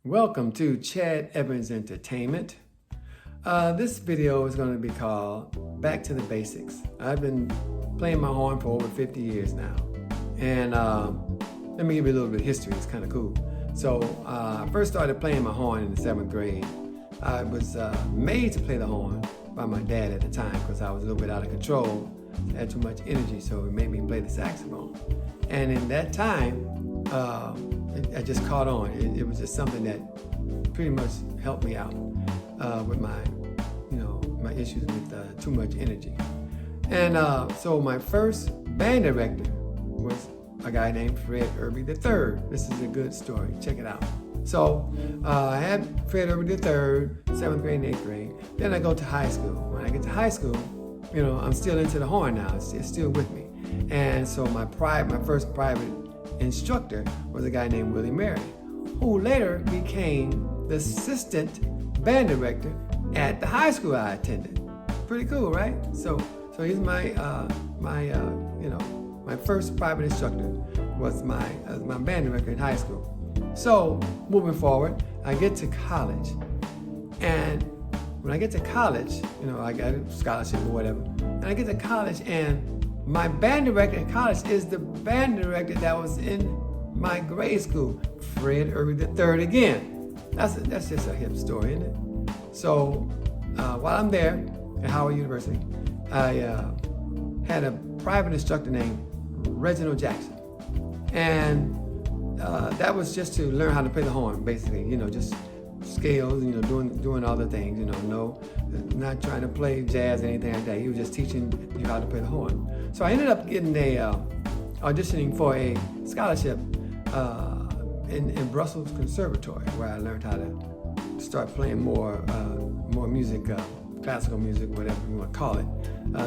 Welcome to Chad Evans Entertainment. This video is going to be called Back to the Basics. I've been playing my horn for over 50 years now. And let me give you a little bit of history. It's kind of cool. So I first started playing my horn in the 7th grade. I was made to play the horn by my dad at the time because I was a little bit out of control. I had too much energy, so he made me play the saxophone. And in that time, I just caught on. It was just something that pretty much helped me out with my issues with too much energy. And so my first band director was a guy named Fred Irby III. This is a good story. Check it out. So I had Fred Irby III, 7th grade and 8th grade. Then I go to high school. When I get to high school, I'm still into the horn now. It's still with me. And so my first private instructor was a guy named Willie Mary, who later became the assistant band director at the high school I attended. Pretty cool, right? So he's my first private instructor was my band director in high school. So moving forward, I get to college, and when I get to college, I got a scholarship or whatever, and I get to college, and my band director at college is the band director that was in my grade school, Fred Irby III again. That's just a hip story, isn't it? So while I'm there at Howard University, I had a private instructor named Reginald Jackson, and that was just to learn how to play the horn, basically. Just scales, doing all the things. Not trying to play jazz or anything like that. He was just teaching you how to play the horn. So I ended up getting auditioning for a scholarship in Brussels Conservatory, where I learned how to start playing more music, classical music, whatever you want to call it,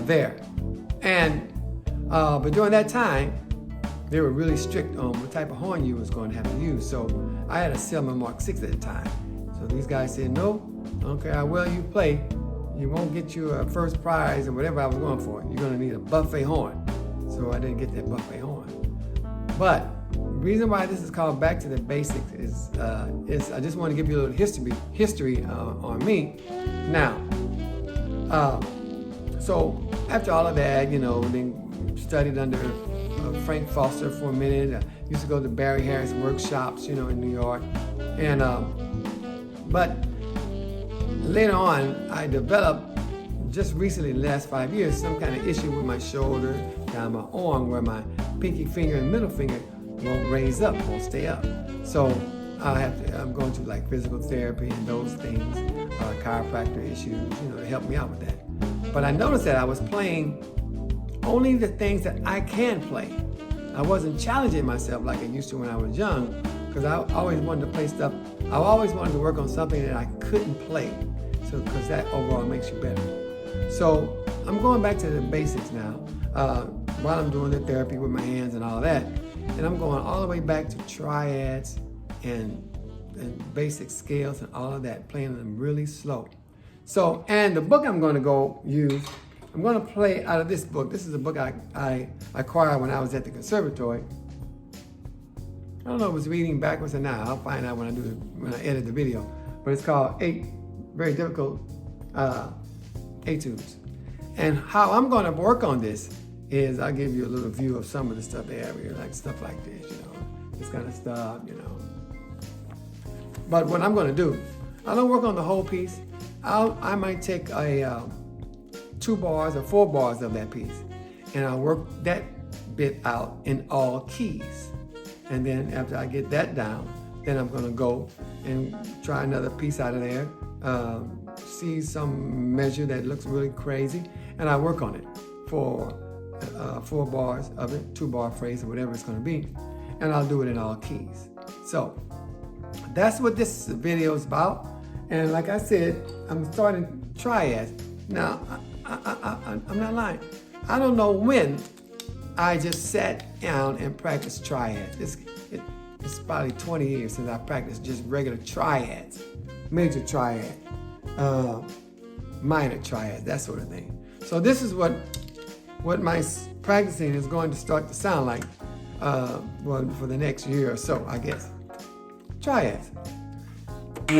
there. And but during that time, they were really strict on what type of horn you was going to have to use. So I had a Selman Mark 6 at the time. So these guys said, no, I don't care how well you play, you won't get you a first prize or whatever I was going for. You're going to need a buffet horn. So I didn't get that buffet horn. But the reason why this is called Back to the Basics is I just want to give you a little history on me. Now, so after all of that, then studied under Frank Foster for a minute. I used to go to Barry Harris workshops, in New York. And but later on, I developed, just recently, in the last 5 years, some kind of issue with my shoulder, down my arm, where my pinky finger and middle finger won't raise up, won't stay up. So I'm going to like physical therapy and those things, chiropractor issues, to help me out with that. But I noticed that I was playing only the things that I can play. I wasn't challenging myself like I used to when I was young, because I always wanted to play stuff. I always wanted to work on something that I couldn't play, because that overall makes you better. So I'm going back to the basics now, while I'm doing the therapy with my hands and all that, and I'm going all the way back to triads and basic scales and all of that, playing them really slow. So, and the book I'm going to go use, I'm going to play out of this book. This is a book I acquired when I was at the conservatory. I don't know if it was reading backwards or not. I'll find out when I edit the video. But it's called 8 Very Difficult Etudes. And how I'm going to work on this is I'll give you a little view of some of the stuff they have here, like stuff like this, this kind of stuff, But what I'm going to do, I don't work on the whole piece. I might take 2 bars or 4 bars of that piece, and I'll work that bit out in all keys. And then after I get that down, then I'm gonna go and try another piece out of there, see some measure that looks really crazy, and I work on it for 4 bars of it, 2-bar phrase or whatever it's gonna be, and I'll do it in all keys. So that's what this video is about. And like I said, I'm starting triads. Now, I'm not lying. I don't know when I just sat down and practiced triads. It's probably 20 years since I practiced just regular triads, major triad, minor triads, that sort of thing. So this is what my practicing is going to start to sound like, for the next year or so, I guess. Triads. So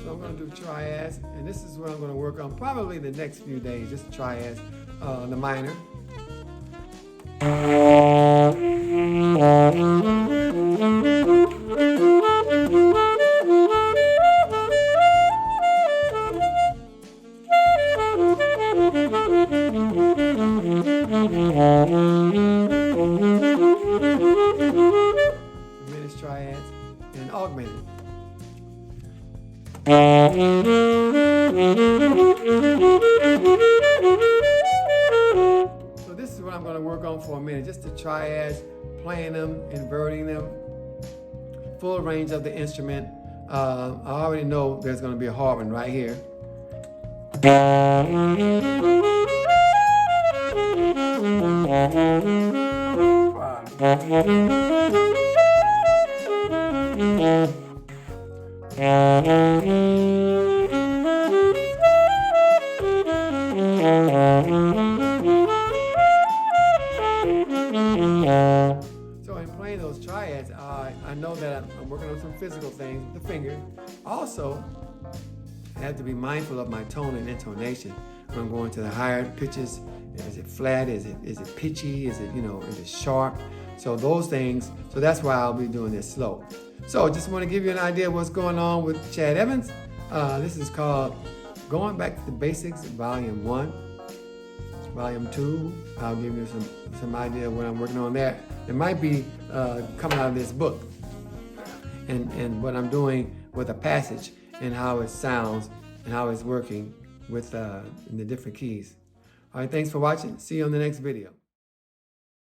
I'm going to do triads, and this is what I'm going to work on probably the next few days, just triads, the minor. Diminished triads and augmented. So this is what I'm going to work on for a minute, just the triads, playing them, inverting them, full range of the instrument. I already know there's going to be a hard one right here. So in playing those triads, I know that I'm working on some physical things with the finger. Also, I have to be mindful of my tone and intonation when I'm going to the higher pitches. Is it flat? Is it pitchy? Is it sharp? So those things. So that's why I'll be doing this slow. So just want to give you an idea of what's going on with Chad Evans. This is called Going Back to the Basics, Volume 1. Volume 2, I'll give you some idea of what I'm working on there. It might be coming out of this book and what I'm doing with a passage and how it sounds and how it's working with in the different keys. All right, thanks for watching. See you on the next video.